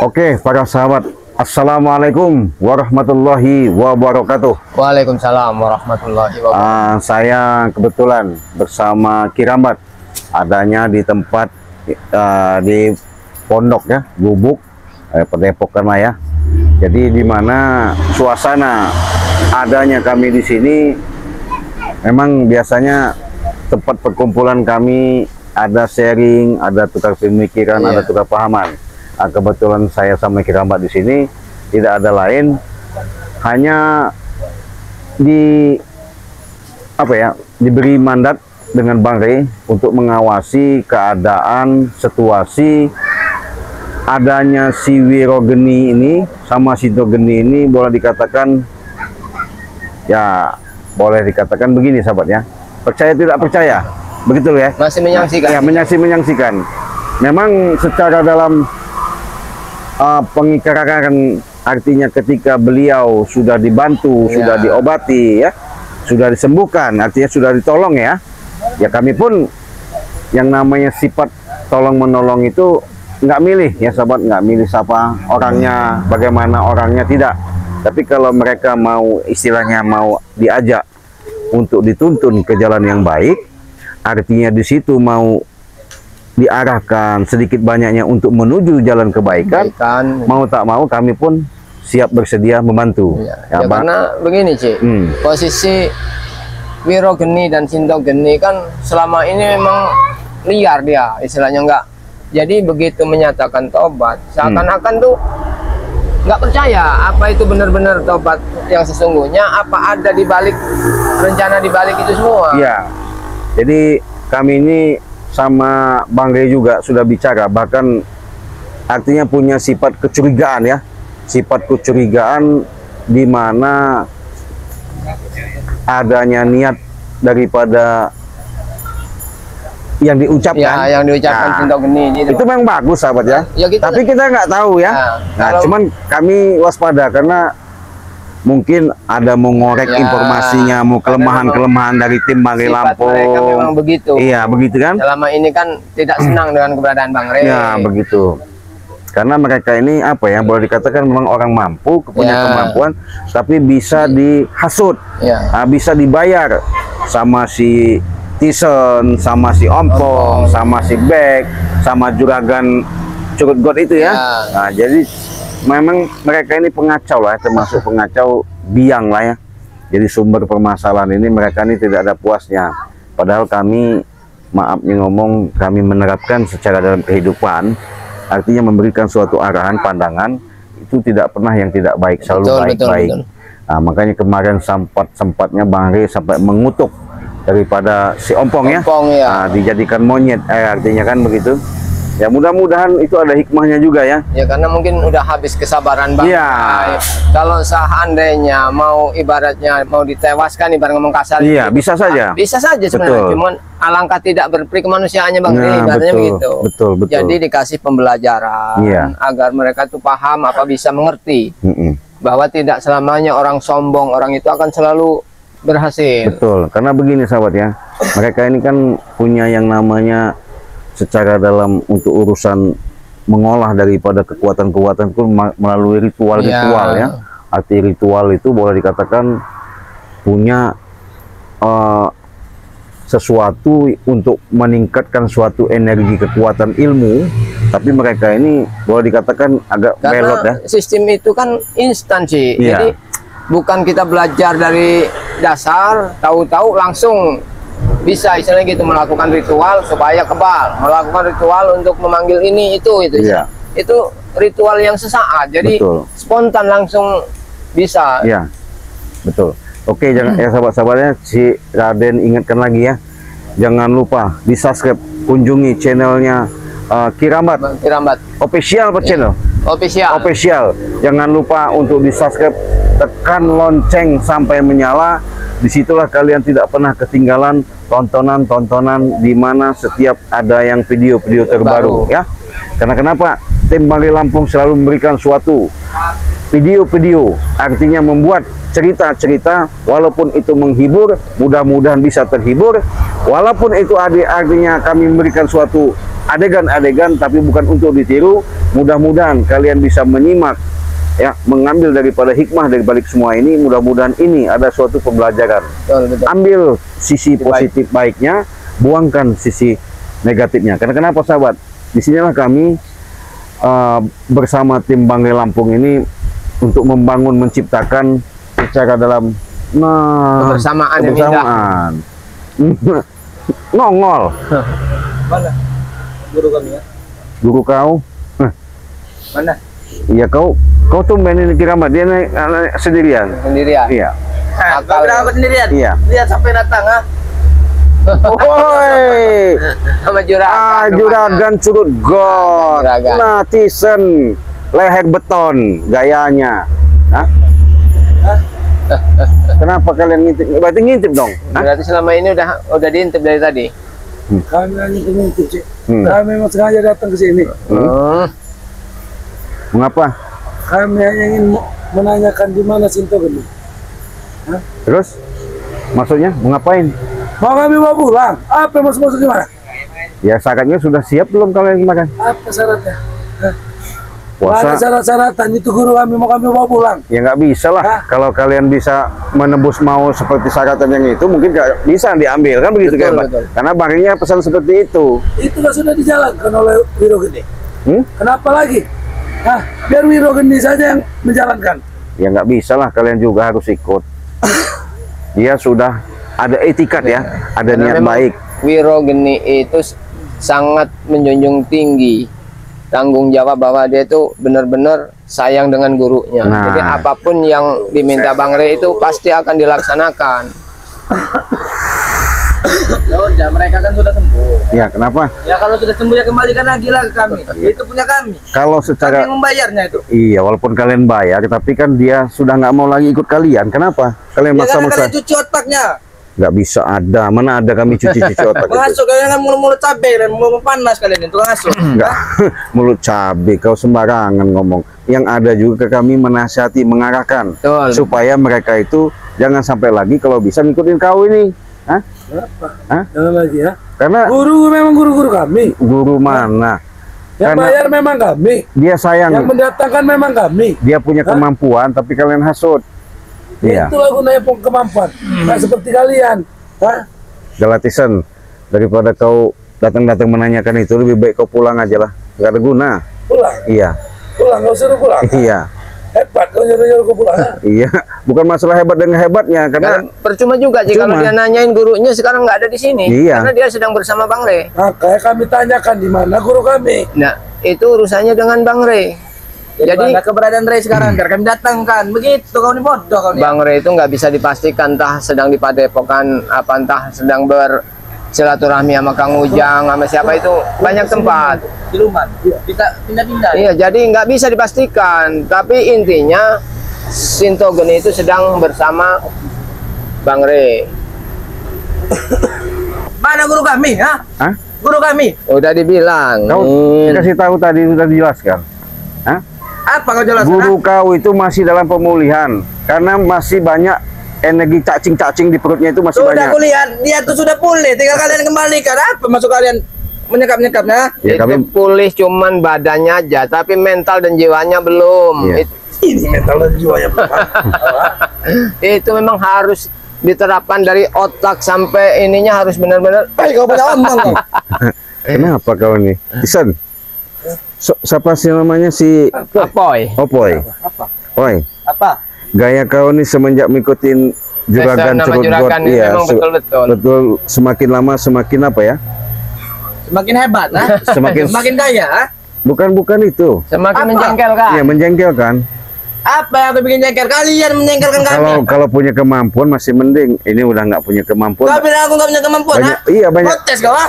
Oke, para sahabat, Assalamualaikum warahmatullahi wabarakatuh. Waalaikumsalam warahmatullahi wabarakatuh. Saya kebetulan bersama Kirambat, adanya di tempat di pondok ya, Gubuk, Padepokan lah ya. Jadi di mana suasana adanya kami di sini, memang biasanya tempat perkumpulan kami, ada sharing, ada tukar pemikiran, ada tukar pahaman. Kebetulan saya sama Kirambat di sini tidak ada lain, hanya diberi mandat dengan Bang Rey untuk mengawasi keadaan situasi adanya si Wirogeni ini sama si Dogeni ini, boleh dikatakan begini sahabat ya, percaya tidak percaya, begitu ya, masih menyaksikan ya, menyaksikan. Memang secara dalam pengikararan, artinya ketika beliau sudah dibantu, sudah diobati ya, sudah disembuhkan, artinya sudah ditolong ya, kami pun yang namanya sifat tolong menolong itu nggak milih ya sahabat, nggak milih siapa orangnya, bagaimana orangnya, tidak. Tapi kalau mereka mau, istilahnya mau diajak untuk dituntun ke jalan yang baik, artinya di situ mau diarahkan sedikit banyaknya untuk menuju jalan kebaikan, mau tak mau kami pun siap bersedia membantu. Ya, karena begini Cik, posisi Wirogeni dan Sintogeni kan selama ini memang liar dia, istilahnya enggak. Jadi begitu menyatakan tobat, seakan-akan tuh nggak percaya apa itu benar-benar tobat yang sesungguhnya, apa ada di balik rencana di balik itu semua. Iya. Jadi kami ini sama Bang Rey juga sudah bicara, bahkan artinya punya sifat kecurigaan ya, sifat kecurigaan di mana adanya niat daripada yang diucapkan, yang diucapkan Sintogeni itu memang bagus sahabat ya, tapi kita nggak tahu ya. Cuman kami waspada karena mungkin ada mau ngorek informasinya, mau kelemahan-kelemahan dari tim Bang Rey Lampung. Mereka memang begitu. Iya, begitu kan? Selama ini kan tidak senang dengan keberadaan Bang Rey. Ya, begitu. Karena mereka ini boleh dikatakan memang orang mampu, punya kemampuan, tapi bisa dihasut, bisa dibayar sama si Tison, sama si Ompong, sama si Bek, sama Juragan Curut God itu ya. Nah, jadi memang mereka ini pengacau lah, termasuk pengacau biang lah ya. Jadi sumber permasalahan ini mereka ini tidak ada puasnya. Padahal kami, maaf nih ngomong, kami menerapkan secara dalam kehidupan, artinya memberikan suatu arahan, pandangan, itu tidak pernah yang tidak baik, selalu baik-baik. Nah, makanya kemarin sempatnya Bang Rey sampai mengutuk daripada si Ompong ya, nah, dijadikan monyet, artinya kan begitu. Ya mudah-mudahan itu ada hikmahnya juga ya. Ya karena mungkin udah habis kesabaran Bang. Kalau seandainya mau ibaratnya mau ditewaskan, ibarat ngomong kasar. Iya, bisa saja. Bisa saja sebenarnya. Cuman alangkah tidak berperi kemanusiaannya Bang Rey, ibaratnya begitu. Betul. Jadi dikasih pembelajaran agar mereka tuh paham, apa bisa mengerti bahwa tidak selamanya orang sombong, orang itu akan selalu berhasil. Betul. Karena begini sahabat ya, mereka ini kan punya yang namanya secara dalam untuk urusan mengolah daripada kekuatan-kekuatan itu melalui ritual-ritual ya. Arti ritual itu boleh dikatakan punya sesuatu untuk meningkatkan suatu energi kekuatan ilmu, tapi mereka ini boleh dikatakan agak belot ya. Sistem itu kan instan sih. Jadi bukan kita belajar dari dasar, tahu-tahu langsung bisa istilahnya gitu melakukan ritual supaya kebal, melakukan ritual untuk memanggil ini itu itu ritual yang sesaat, jadi spontan langsung bisa. Iya, betul. Oke, jangan ya sahabat-sahabatnya, si Raden ingatkan lagi ya, jangan lupa di subscribe, kunjungi channelnya Kirambat official channel. Official. Jangan lupa untuk di subscribe, tekan lonceng sampai menyala. Disitulah kalian tidak pernah ketinggalan tontonan-tontonan di mana setiap ada yang video-video terbaru ya. Karena kenapa? Tim Bang Rey Lampung selalu memberikan suatu video-video, artinya membuat cerita-cerita, walaupun itu menghibur, mudah-mudahan bisa terhibur, walaupun itu artinya kami memberikan suatu adegan-adegan, tapi bukan untuk ditiru. Mudah-mudahan kalian bisa menyimak, ya, mengambil daripada hikmah dari balik semua ini. Mudah-mudahan ini ada suatu pembelajaran. Betul. Ambil sisi positif baiknya, buangkan sisi negatifnya. Karena kenapa, sahabat? Disinilah kami bersama tim Bangre Lampung ini untuk membangun, menciptakan secara dalam kebersamaan. Nongol. Mana guru kami ya? Guru kau? Mana? Iya, kau tumben ini kiramat dia naik sendirian. Iya. Kau berangkat sendirian? Iya. Lihat sampai datang, ha? Woi, Sama juragan. juragan curut got. Nah, Tisen leher beton gayanya. Hah? Kenapa kalian ngintip? Berarti ngintip dong? Berarti selama ini udah diintip dari tadi. Kami hanya ngintip, Cik. Kami memang sengaja datang ke sini. Mengapa? Kami hanya ingin menanyakan di mana Sinto Geni. Terus? Maksudnya mau ngapain? Mau kami bawa pulang? Apa maksud gimana? Ya, syaratnya sudah siap belum kalian makan? Apa syaratnya? Puasa. Ada syarat-syaratan itu guru kami mau kami bawa pulang. Ya nggak bisa lah. Kalau kalian bisa menembus mau seperti syaratan yang itu, mungkin nggak bisa diambil, kan begitu, kan, Pak? Karena banknya pesan seperti itu. Itu kan sudah dijalankan oleh Wiro Geni. Kenapa lagi? Biar Wiro Geni saja yang menjalankan. Ya nggak bisa lah, kalian juga harus ikut. Dia sudah ada etikat, ya, ada niat baik. Wiro Geni itu sangat menjunjung tinggi tanggung jawab bahwa dia itu benar-benar sayang dengan gurunya. Jadi apapun yang diminta Bang Re itu pasti akan dilaksanakan. Ya udah, mereka kan sudah sembuh. Ya, kenapa? Ya kalau sudah sembuh ya kembalikan lagi lah ke kami. Itu punya kami. Kalau secara Kami yang membayarnya itu. iya, walaupun kalian bayar, tapi kan dia sudah nggak mau lagi ikut kalian. Kenapa? Kalian Ya karena maksa-maksa. kalian cuci otaknya. Nggak bisa ada. Mana ada kami cuci-cuci otak itu? Mengasuh kalian kan mulut cabai dan mau panas kalian itu ngasuh. Enggak. Mulut cabai, kau sembarangan ngomong. Yang ada juga ke kami menasihati, mengarahkan. Betul. Supaya mereka itu jangan sampai lagi kalau bisa ngikutin kau ini. Hah? Jangan lagi ya. Karena Guru memang guru-guru kami. guru mana? Yang Karena bayar memang kami. dia sayang. Yang mendatangkan memang kami. Dia punya kemampuan, tapi kalian hasut. Iya. Itulah gunanya kemampuan. Nah, seperti kalian. Galatisen, daripada kau datang-datang menanyakan itu, lebih baik kau pulang aja lah. Nggak ada guna. Pulang. Iya. Pulang, kau suruh pulang. Iya. Hebat kau nyuruh-nyuruh kau pulang. Iya. Bukan masalah hebat dan hebatnya, karena Percuma juga sih kalau Cuma. dia nanyain gurunya sekarang nggak ada di sini. Iya. Karena dia sedang bersama Bang Re. Nah, kayak kami tanyakan di mana guru kami. Nah, itu urusannya dengan Bang Re. Jadi keberadaan Ray sekarang biar kami datangkan. Begitu kau ini bodoh kau ini. Bang Re itu nggak bisa dipastikan entah sedang di Padepokan, apa entah sedang bersilaturahmi sama Kang Ujang, sama siapa itu banyak tempat. Di rumah. Kita pindah-pindah. Iya, jadi nggak bisa dipastikan. Tapi intinya Sinto Geni itu sedang bersama Bang Re. Mana guru kami, ha? Hah? Guru kami. Udah dibilang. kau kasih tahu tadi, sudah dijelaskan. Hah? Apa kau jelaskan? Guru kau itu masih dalam pemulihan karena masih banyak energi cacing-cacing di perutnya itu masih Sudah banyak. kuliah, dia tuh sudah pulih. Tinggal kalian kembalikan. Apa masuk kalian menyekap-nyekapnya? Ya, Itu kami pulih cuman badannya aja, tapi mental dan jiwanya belum. Iya. Ini mental dan jiwanya. Itu memang harus diterapkan dari otak sampai ininya harus benar-benar. Kau punya omong kau. Kenapa kau ini? Isan. Siapa sih namanya, si Apoy. Opoy? Oi, Apa? gaya kau nih semenjak mengikutin juragan Nama curut got, juragan ini memang betul-betul. betul, semakin lama semakin apa ya? Semakin hebat, ha? Semakin Semakin kaya, ha? bukan itu. Semakin Apa? menjengkelkan. Iya, menjengkelkan. Apa yang aku bikin jengkel? Kalian menjengkelkan kami. Kalau punya kemampuan masih mending. Ini udah nggak punya kemampuan. Kau bilang aku nggak punya kemampuan, ha? Banyak, iya banyak. Protes kau, ha?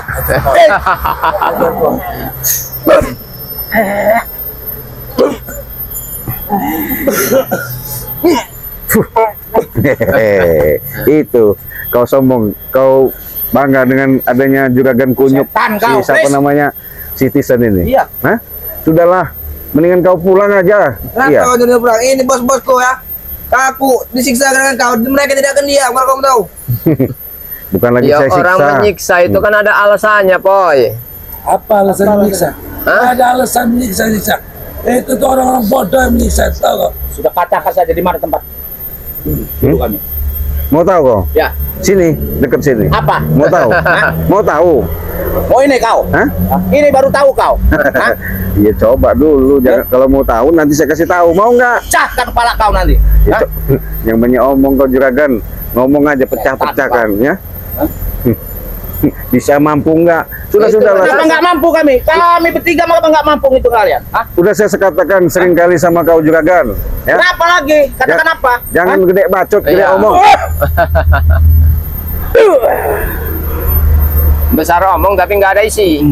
Itu kau sombong, kau bangga dengan adanya juragan kunyuk. Setan kau, Siapa Chris. namanya, si Tisen ini? Iya. Hah? Sudahlah, mendingan kau pulang aja. Kenapa Iya. kau nyuruh pulang? Ini bos-bosku, ya. Aku disiksa dengan kau. Mereka tidak akan diam, kalau kamu tahu. Bukan lagi Ya saya orang siksa. menyiksa itu kan ada alasannya, Poy. Apa alasan menyiksa? Hah? Ada alasan menyiksa-nyiksa. Itu tuh orang-orang bodoh yang menyiksa, tahu kok? Sudah katakan saja di mana tempat kami. Mau tahu kau? Ya. Sini, dekat sini. Apa? Mau tahu? Mau tahu? Oh ini kau? Hah? Ini baru tahu kau? Hah? Iya coba dulu. Jangan, kalau mau tahu nanti saya kasih tahu. Mau nggak? Cahkan kepala kau nanti. Ya, Hah? yang banyak omong kau juragan. Ngomong aja pecah-pecahkan ya. Bisa mampu nggak? Sudah lah. Kenapa nggak mampu kami? Kami bertiga mengapa nggak mampu itu kalian? Hah? Udah saya katakan sering kali sama kau juragan. Ya. Kenapa lagi? Katakan apa? Jangan gede bacot, gede Iya. omong. Besar omong tapi nggak ada isi.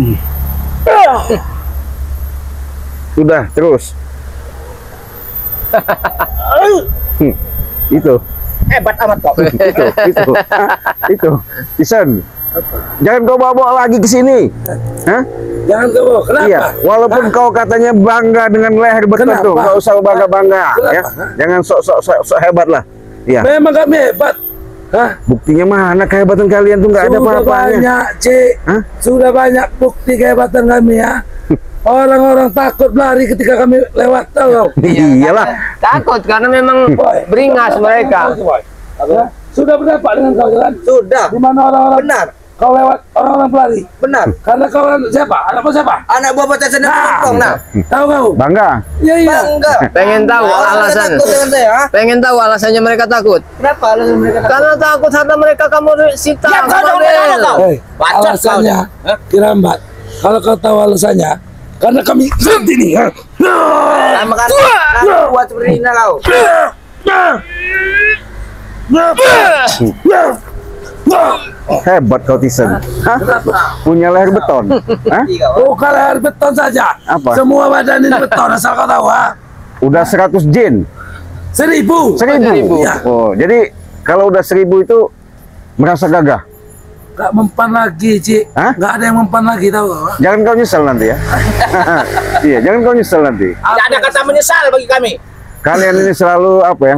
Sudah terus. Itu. Hebat amat kau. Itu. Ison. Jangan kau bawa lagi ke sini. Hah? Jangan kau, kenapa? Iya, walaupun kau katanya bangga dengan leher beton Kenapa? tuh, nggak usah bangga-bangga Kenapa? ya. Jangan sok hebat lah. Iya. Memang kami hebat. Hah? Buktinya mana kehebatan kalian tuh nggak ada Sudah apa-apanya. banyak, Cik. Hah? Sudah banyak bukti kehebatan kami ya. Orang-orang takut lari ketika kami lewat, tahu kau? Iyalah. Takut karena memang beringas mereka. Ya, sudah berapa dengan kau jalan? Sudah. Di mana orang-orang Benar. kau lewat orang-orang pelari? Benar. Karena kau siapa? Anak kau siapa? Anak buah Petasan dan Pompong. Nah, Tahu kau? Bangga. Iya iya. bangga. Pengen tahu alasan. Takut dengan saya, ha? Pengen tahu alasannya mereka takut. Kenapa alasan mereka takut? Karena takut harta mereka kamu sita. Ya, kau kamu jangan ambil. bertanya, kau. Hei, Bacot kau. alasannya Kirambat. Kalau kau tahu alasannya, karena kami seperti ini. Ha? Sama kan kamu buat seperti ini kau. Hebat kau Tisen. Hah? Punya leher beton. Hah? Bukan leher beton saja. Apa? Semua badan ini beton, asal kau tahu. Ha? Udah 100 jin. 1000. 1000. Ya. Oh, jadi kalau udah 1000 itu merasa gagah. Gak mempan lagi, Cik. Hah? Gak ada yang mempan lagi, tahu kau? Jangan kau nyesel nanti ya. Iya, jangan kau nyesel nanti. Tidak ada kata menyesal bagi kami. Kalian ini selalu apa ya?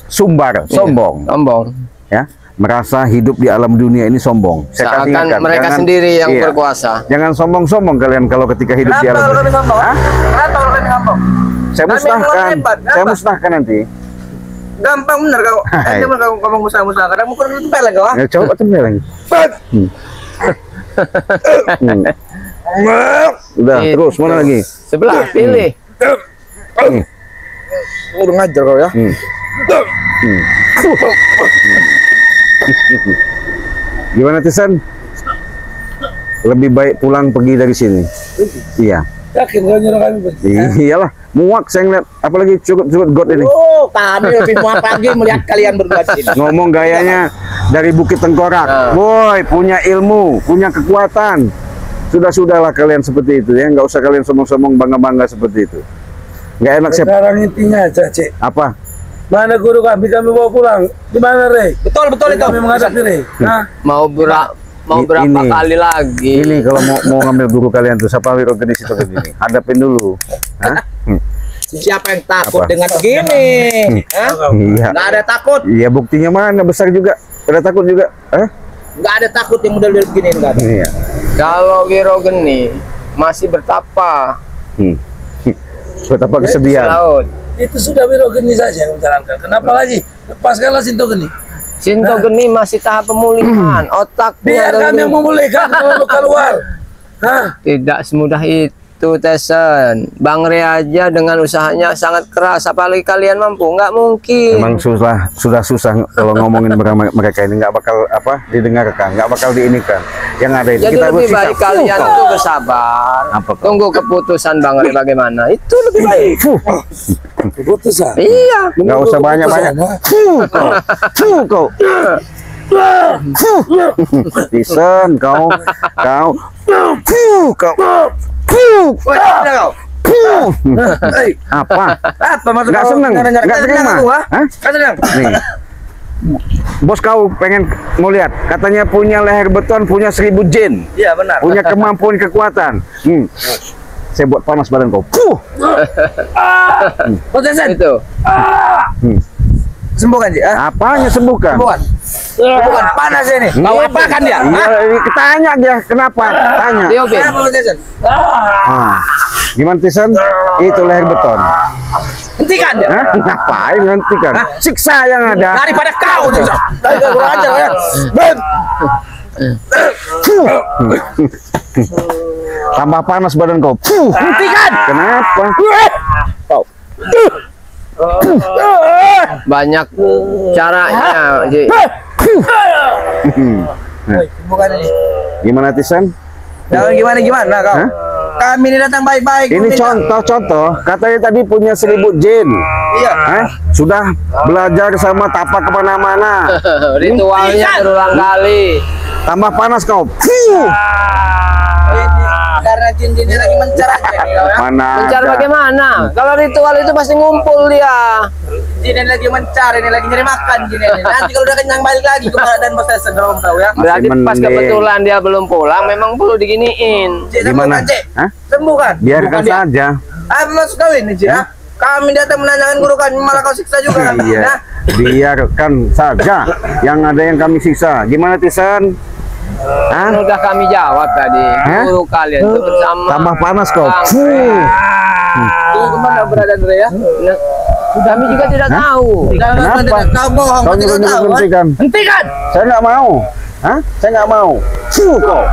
Sumbar, sombong, Sombong. ya. Merasa hidup di alam dunia ini sombong. Saya Seakan ingatkan, mereka jangan- sendiri yang iya. berkuasa. Jangan sombong-sombong kalian kalau ketika hidup di Kenapa alam kalau kami dunia. ngomong? Hah? Kenapa kalau kami ngomong? Saya Kami musnahkan. orang hebat, Saya kenapa? musnahkan nanti. Gampang bener kau. Nanti kalau kau ngomong musuh-musuh, kadang mukul itu pel kau, ha? Ya, coba tuh lagi. Udah, Itu. terus mana lagi? Sebelah pilih. Udah ngajar kau ya. Gimana Tisan? Lebih baik pulang pergi dari sini. Iya. Yakin kau nyuruh kami pergi? Iyalah, muak saya ngeliat apalagi curut-curut got ini. Oh, kami lebih muak lagi melihat kalian berdua di sini. Ngomong gayanya dari Bukit Tengkorak. Boy, punya ilmu, punya kekuatan. Sudah-sudahlah kalian seperti itu ya, nggak usah kalian sombong-sombong bangga-bangga seperti itu. Nggak enak siapa? Sekarang intinya aja, Cik. Apa? Mana guru kami bawa pulang? Di mana, Rey? Betul betul itu. Kami menghadapi, Rey. Nah, Mau berapa Ini. kali lagi? Ini kalau mau ngambil guru kalian tuh, siapa Wiro Genis itu begini? Hadapin dulu. Hah? Siapa yang takut Apa? dengan begini? Hah? Iya. Nggak ada takut. Iya, buktinya mana besar juga. Ada takut juga? Hah? Nggak ada takut yang model-model begini. Nggak ada. Iya. Kalau Wiro Geni masih bertapa Betapa di kesedihan. laut. itu sudah Wiro Geni saja yang menjalankan. Kenapa lagi? Lepaskanlah Sinto Geni. Sinto Geni masih tahap pemulihan otak. Biar kami yang memulihkan kalau luka luar. Hah? Tidak semudah itu, Tesen. Bang Re aja dengan usahanya sangat keras, apalagi kalian mampu, nggak mungkin. Emang sudah susah kalau ngomongin mereka ini, nggak bakal didengarkan, nggak bakal diinikan. Yang ada itu Jadi kita lebih bersikap. baik kalian itu bersabar. Apa kau? Tunggu keputusan Bang Re bagaimana. Itu lebih baik. Keputusan. Iya. Nggak usah banyak-banyak. Kau. Tisen, kau. Woi, ada kau. Apa? Apa maksud Nggak kau? seneng? Nggak terima? Aku, ha? Hah? Nggak seneng. Nih. Bos kau pengen mau lihat, katanya punya leher beton, punya 1000 jin, Iya benar. punya kemampuan kekuatan. Saya buat panas badan kau. Potensen. Itu. Sembuhkan, Ji. Ah. Apanya sembuhkan? Sembuhkan. Bukan panas ini. Mau apa kan dia? Iya, tanya dia kenapa? Tanya. Dia oke. Kenapa Bang Jason? Ah. Gimana Tisan? Itu leher beton. Hentikan dia. Hah? Ngapain hentikan? Siksa yang ada. Daripada kau Jason. Kurang ajar ya. Ben. Tambah panas badan kau. Hentikan. Kenapa? Banyak caranya, Ji. Bukan ini. Gimana Tisan? Jangan gimana kau? Hah? Kami ini datang baik-baik. Ini contoh-contoh. Katanya tadi punya 1000 jin. Iya. Hah? Sudah belajar sama tapak kemana-mana. Ritualnya berulang kali. Tambah panas kau. Karena jin-jinnya lagi mencar aja nih kau ya. Mana? Mencari ada. bagaimana? Kalau ritual itu pasti ngumpul dia. Jin ini lagi mencar, ini lagi nyari makan jin ini. Nanti kalau udah kenyang balik lagi ke badan bos saya sedang tahu ya. Berarti pas mending. kebetulan dia belum pulang, memang perlu diginiin. Cik, Gimana? sembuh kan, Cik? Hah? Sembuh kan? Biarkan Bukan dia. saja. Masuk kawin nih, Cik. Ya. Ya? Kami datang menanyakan guru kami, malah kau siksa juga kan? Iya. Ya? Biarkan saja. Yang ada yang kami siksa. Gimana Tisan? Hah? Udah kami jawab tadi. Hah? Guru kalian itu bersama. Tambah panas kau. Ini kemana berada Dre ya? Nah, kami juga tidak tahu. Kenapa? Kau bohong, Kau kau tidak nyuruh tahu. Kan? hentikan. Hentikan. Saya nggak mau. Hah? Saya nggak mau. Kau.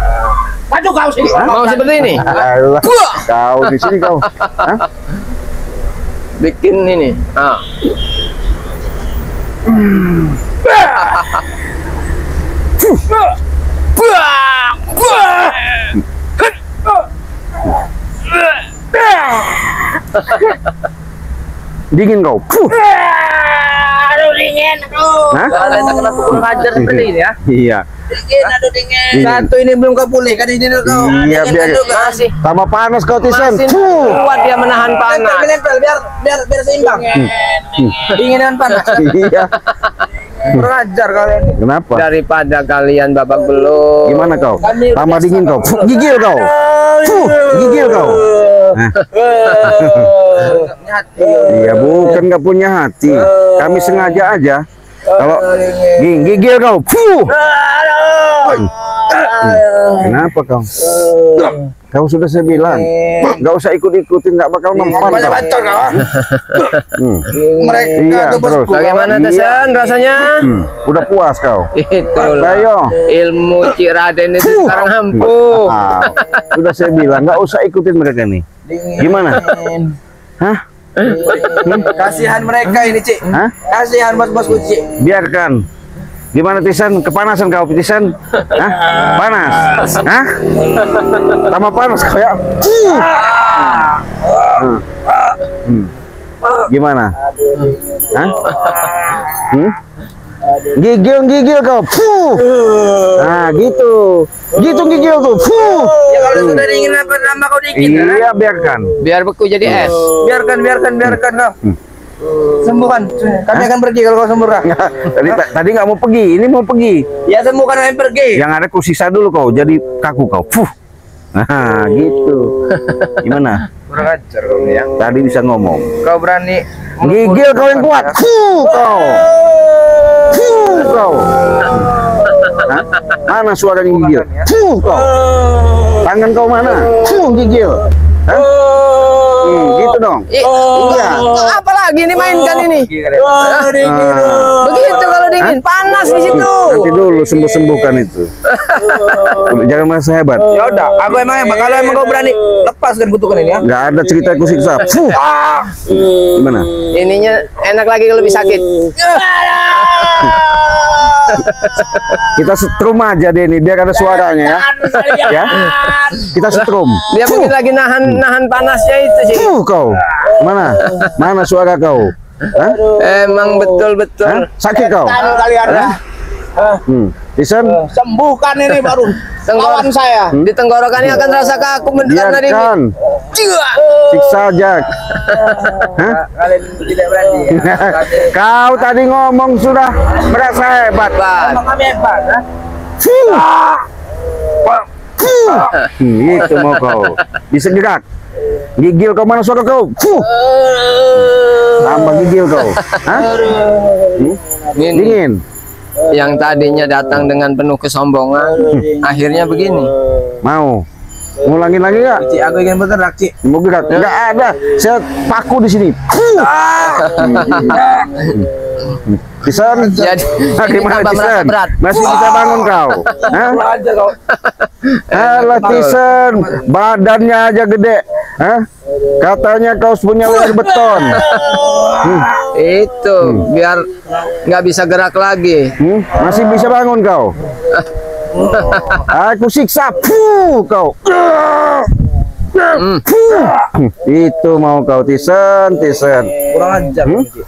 Maju kau sini. Mau seperti ini? Alah. Kau di sini kau. Hah? Bikin ini. Ah. Dingin kau. Aduh dingin. Aduh. Hah? Kalian tak kena pukul ajar seperti ini ya? Iya. Dingin, aduh dingin. Dingin. Satu ini belum kau pulih, kan ini kau. Iya, dingin biar- kan juga. Masih Tambah panas kau Tisan. masih kuat dia menahan panas. Nempel, biar seimbang. Dingin dan panas. Iya. Kurang ajar kalian. Kenapa? Daripada kalian babak belum. Gimana kau? Tambah dingin kau. Gigil kau. Gigil kau. Hah? Iya, bukan nggak punya hati. Kami sengaja aja. Kalau gigil kau. Kenapa kau? Kau sudah saya bilang, nggak usah ikut-ikutin, nggak bakal mempan Banyak kau. bacot kau. Iya, Mereka tuh terus. bosku. Bagaimana Iya. Tesan rasanya? Udah puas kau. Itulah Ayo. ilmu Cik Raden itu sekarang ampuh. Ah, sudah saya bilang, nggak usah ikutin mereka nih. Gimana? Hah? Kasihan mereka ini, Cik. Hah? Kasihan bos-bosku, Cik. Biarkan. Gimana Tisan? Kepanasan kau Tisan? Hah? Panas? Hah? Tambah panas kau ya? Gimana? Hah? Gigil kau. Nah, gitu. Gitu gigil tuh. Ya kalau sudah dingin apa nambah kau dikit. Ya? Iya, biarkan. Biar beku jadi es. Biarkan kau. Sembuhkan. Kami akan pergi kalau kau sembuhkan. Tadi nggak mau pergi, ini mau pergi. Ya sembuhkan kami pergi. Yang ada ku sisa dulu kau, jadi kaku kau. Nah, gitu. Gimana? Kurang ajar kau ya. Tadi bisa ngomong. Kau berani Gigil kau yang kuat. Kau. Kau. Hah? Mana suara gigil? Kau. Tangan kau mana? Gigil. Hah? Gitu dong. Iya. Apa lagi nih mainkan ini? Begitu kalau dingin, panas di situ. Nanti dulu sembuh-sembuhkan itu. Jangan merasa hebat. Ya udah, aku emang kalau emang kau berani lepaskan kutukan ini ya. Nggak ada cerita ku siksa. Gimana? Ininya enak lagi kalau lebih sakit. Kita setrum aja deh nih biar ada suaranya ya. Ya. Kita setrum. Dia mungkin lagi nahan panasnya itu sih. Kau. Mana? Mana suara kau? Hah? Emang betul-betul. Hah? Sakit kau? Kalian ya. Tisan, Sembuhkan ini baru lawan saya. Di tenggorokannya akan terasa kaku karena dingin. biarkan. Siksa aja. Hah? Kalian tidak berani. Ya? Kau tadi ngomong sudah merasa hebat. Emang kami hebat, ha? Itu mau kau. Bisa gerak. Gigil kau, mana suara kau? Tambah gigil kau. Hah? Dingin. Yang tadinya datang dengan penuh kesombongan, akhirnya begini. Mau ngulangin lagi nggak? Cik, aku ingin bergerak, Cik. Mau gerak? Nggak ada. Saya paku di sini. Tisan, Jadi gimana tambah merasa Tisan? berat. Masih bisa bangun kau? Hah? Aja kau. Alah Tisan, badannya aja gede. Hah? Katanya kau punya leher beton. Itu biar nggak bisa gerak lagi. Masih bisa bangun kau? Aku siksa kau. Itu mau kau Tisan. Kurang ajar, Cik.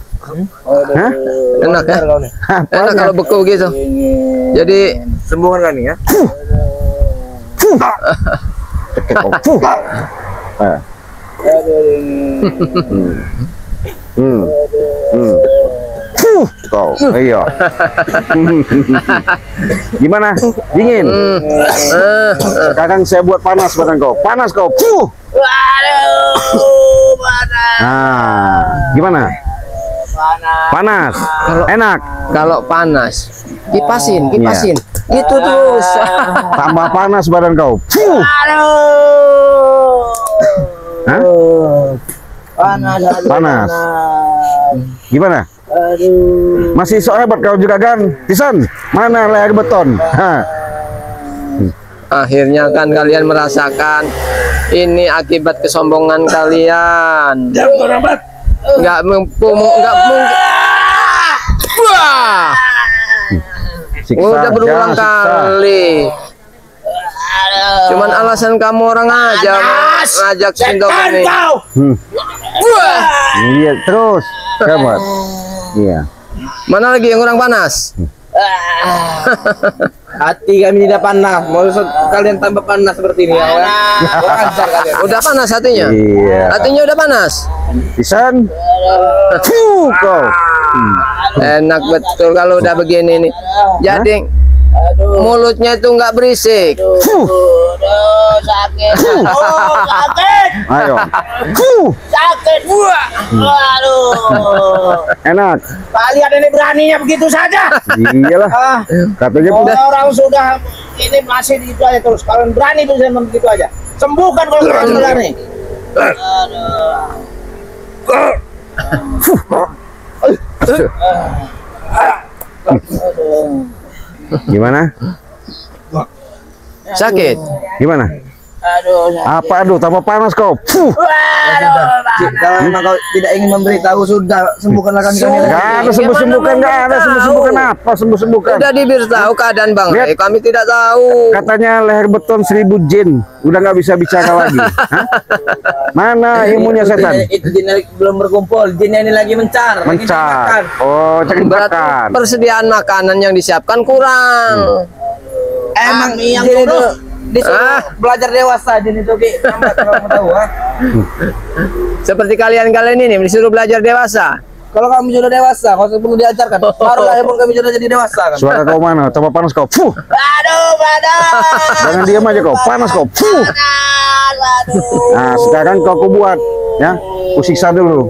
Hah? Enak ya? Enak kalau beku gitu. Jadi Sembuhkan kami ya. Kau, iya. Gimana? Dingin. Sekarang saya buat panas badan kau. Panas kau. Nah, gimana? Panas. Enak. kalau panas, kipasin. Itu terus. Tambah panas badan kau. Hah? Panas. Gimana? Masih so hebat kau juga kan? Tisan, mana leher beton? Hah. Akhirnya kan kalian merasakan ini akibat kesombongan kalian. Nggak mungkin. Wah, Siksa, udah berulang siksa. kali. Cuman alasan kamu orang aja ngajak Sindo ini. Wah, Iya terus, hebat. Iya. mana lagi yang kurang panas? Hati kami tidak panas. Mau kalian tambah panas seperti ini ya. Kurang ajar kalian. Udah panas hatinya? Iya. Hatinya udah panas? Tisan, kau. Enak betul kalau udah begini nih. Jadi mulutnya itu nggak berisik. Sakit. Oh, sakit. Ayo. Sakit. Waduh. Enak. Kalian ini beraninya begitu saja. Iyalah. Katanya udah. Orang sudah ini masih di itu aja terus. Kalian berani bisa begitu aja. Sembuhkan kalau kalian berani. Gimana? Sakit. Gimana? Aduh. Apa aduh, tambah panas kau. Waduh. Cik, kalau memang kau tidak ingin memberitahu, sudah sembuhkanlah kami. Nggak ada sembuh-sembuhkan, nggak ada sembuh-sembuhkan apa sembuh-sembuhkan. Udah diberitahu keadaan Bang Lihat. Ray, kami tidak tahu. Katanya leher beton 1000 jin, udah nggak bisa bicara lagi. Hah? Mana ilmunya setan? Itu jin belum berkumpul. Jinnya ini lagi mencar. Lagi Mencar. dimakan. Oh, cari Berarti makan. persediaan makanan yang disiapkan kurang. Emang Kami yang jin itu bodoh. disuruh belajar dewasa, jin itu Ki. Lambat kalau kamu tahu ha. Seperti kalian-kalian ini disuruh belajar dewasa. Kalau kami sudah dewasa, kau perlu diajarkan. Baru lahir pun kami sudah jadi dewasa kan. Suara kau mana? Tambah panas kau. Aduh, panas. Jangan diam aja kau. Panas kau. Aduh. Nah, sekarang kau buat, ya. Kusiksa dulu.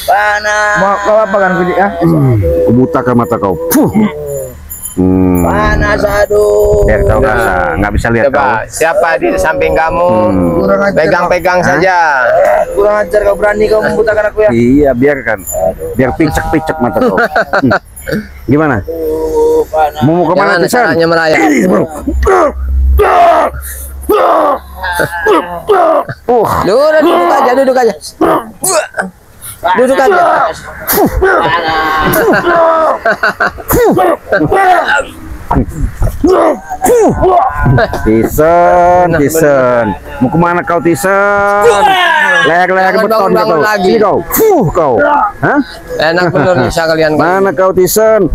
Panas. Mau kau apa kan Ki ya? Kubutakan mata kau. Panas, aduh. Biar kau nggak bisa lihat Coba kau. siapa di samping kamu? Kurang ajar. Pegang-pegang saja. Kurang ajar kau, berani kau membutakan aku ya. Iya, biarkan. Biar picek-picek mata kau. Gimana? Panas. Mau kemana Gimana Tisan? caranya merayap? Duduk aja. Duduk aja. Tisan. Mau kemana kau Tisan? Leher-leher Jangan beton bangun-bangun kau. lagi. Sini kau. Kau. Hah? Enak bener bisa kalian. Mana kau Tisan?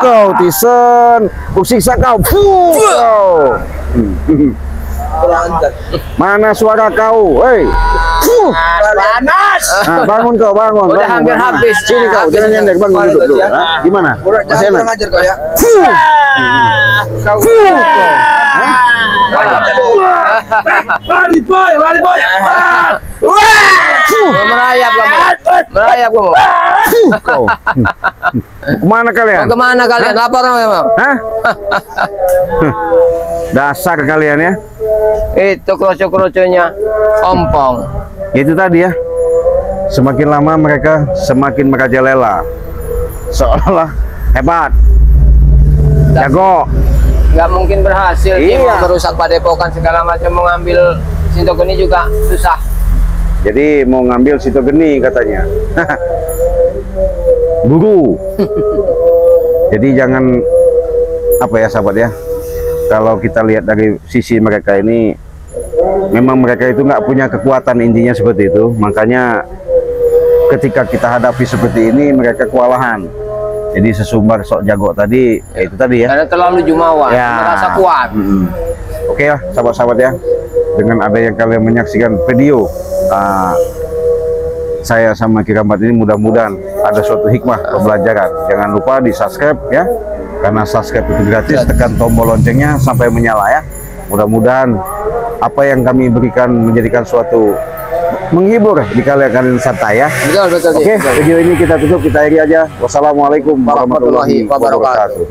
Kau Tisan. Kusiksa kau. Kau. Kurang ajar. Mana suara kau? Hei. Panas. Nah, bangun kau, bangun. Udah bangun, hampir bangun. habis. Sini kau, jangan nyender, bangun duduk dulu. Hah? Gimana? Masih enak? Kurang ajar kau ya. Lari boy, lari boy. Merayap kamu. Merayap kamu. Kau. Kemana kalian? Mau kemana kalian? Lapor memang. Hah? Dasar kalian ya. Itu kroco-kroconya ompong. Itu tadi ya. Semakin lama mereka semakin merajalela. Seolah-olah hebat. Jago. Nggak mungkin berhasil. Dia Iya. mau merusak padepokan segala macam, mau ngambil Sintogeni juga susah. Jadi mau ngambil Sintogeni katanya. Buru. Jadi jangan apa ya sahabat ya. Kalau kita lihat dari sisi mereka ini, memang mereka itu nggak punya kekuatan, intinya seperti itu. Makanya ketika kita hadapi seperti ini, mereka kewalahan. Jadi sesumbar sok jago tadi, ya itu tadi ya. Karena terlalu jumawa, merasa kuat. Oke lah sahabat-sahabat ya. Dengan ada yang kalian menyaksikan video saya sama Kiramat ini, mudah-mudahan ada suatu hikmah pembelajaran. Jangan lupa di subscribe ya, karena subscribe itu gratis. Tekan tombol loncengnya sampai menyala ya. Mudah-mudahan apa yang kami berikan menjadikan suatu menghibur di kalian santai ya. Betul. Oke, video ini kita tutup, kita akhiri aja. Wassalamualaikum warahmatullahi wabarakatuh.